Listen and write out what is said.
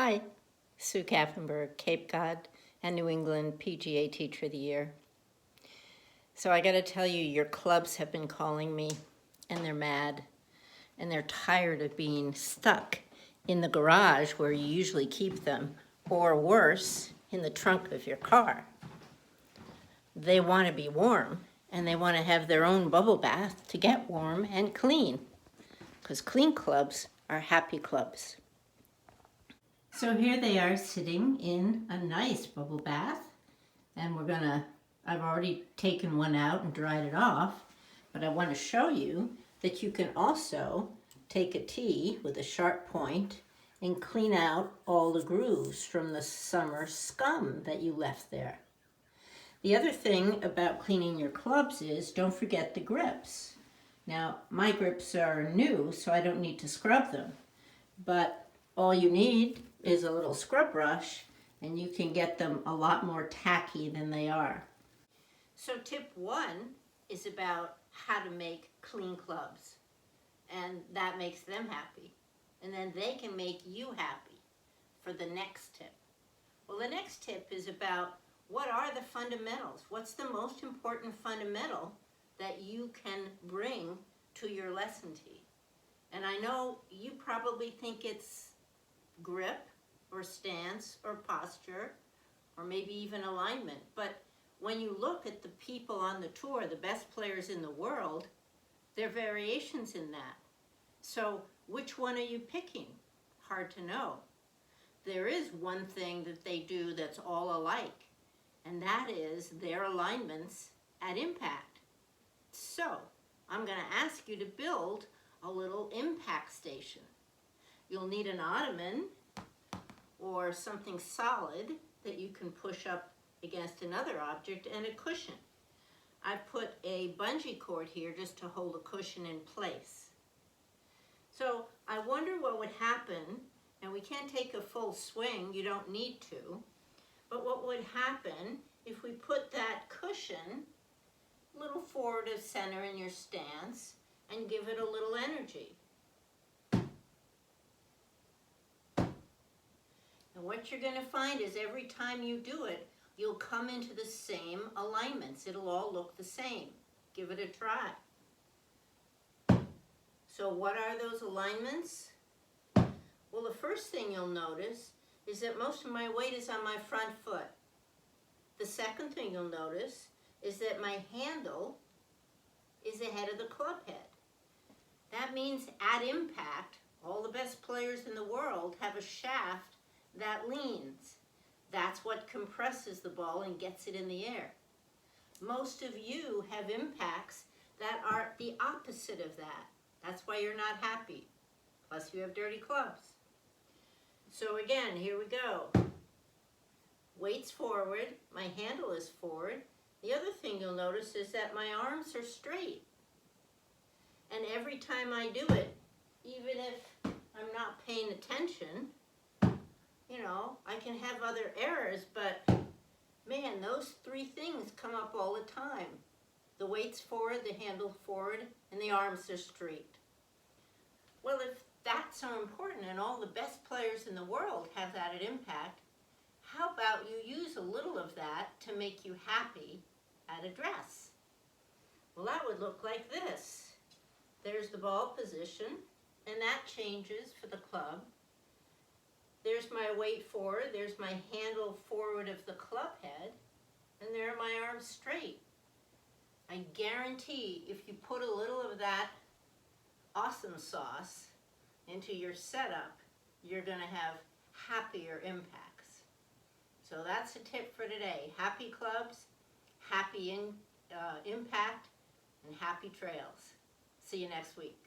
Hi, Sue Kaffenberg, Cape Cod and New England PGA Teacher of the Year. So I got to tell you, your clubs have been calling me and they're mad and they're tired of being stuck in the garage where you usually keep them, or worse, in the trunk of your car. They want to be warm and they want to have their own bubble bath to get warm and clean, because clean clubs are happy clubs. So here they are sitting in a nice bubble bath, and I've already taken one out and dried it off, but I want to show you that you can also take a tee with a sharp point and clean out all the grooves from the summer scum that you left there. The other thing about cleaning your clubs is don't forget the grips. Now, my grips are new, so I don't need to scrub them, but all you need is a little scrub brush and you can get them a lot more tacky than they are. So tip 1 is about how to make clean clubs, and that makes them happy, and then they can make you happy for the next tip. Well, the next tip is about what are the fundamentals? What's the most important fundamental that you can bring to your lesson tee? And I know you probably think it's grip or stance or posture or maybe even alignment, but when you look at the people on the tour, the best players in the world, there are variations in that. So which one are you picking? Hard to know. There is one thing that they do that's all alike, and that is their alignments at impact. So I'm going to ask you to build a little impact station. You'll need an ottoman or something solid that you can push up against another object, and a cushion. I've put a bungee cord here just to hold a cushion in place. So I wonder what would happen, and we can't take a full swing, you don't need to, but what would happen if we put that cushion a little forward of center in your stance and give it a little energy. And what you're going to find is every time you do it, you'll come into the same alignments. It'll all look the same. Give it a try. So what are those alignments? Well, the first thing you'll notice is that most of my weight is on my front foot. The second thing you'll notice is that my handle is ahead of the club head. That means at impact, all the best players in the world have a shaft that leans. That's what compresses the ball and gets it in the air. Most of you have impacts that are the opposite of that. That's why you're not happy. Plus you have dirty clubs. So again, here we go. Weight's forward, my handle is forward. The other thing you'll notice is that my arms are straight. And every time I do it, even if I'm not paying attention, you know, I can have other errors, but man, those three things come up all the time. The weight's forward, the handle forward, and the arms are straight. Well, if that's so important and all the best players in the world have that at impact, how about you use a little of that to make you happy at address? Well, that would look like this. There's the ball position, and that changes for the club. There's my weight forward, there's my handle forward of the club head, and there are my arms straight. I guarantee if you put a little of that awesome sauce into your setup, you're going to have happier impacts. So that's a tip for today. Happy clubs, happy impact, and happy trails. See you next week.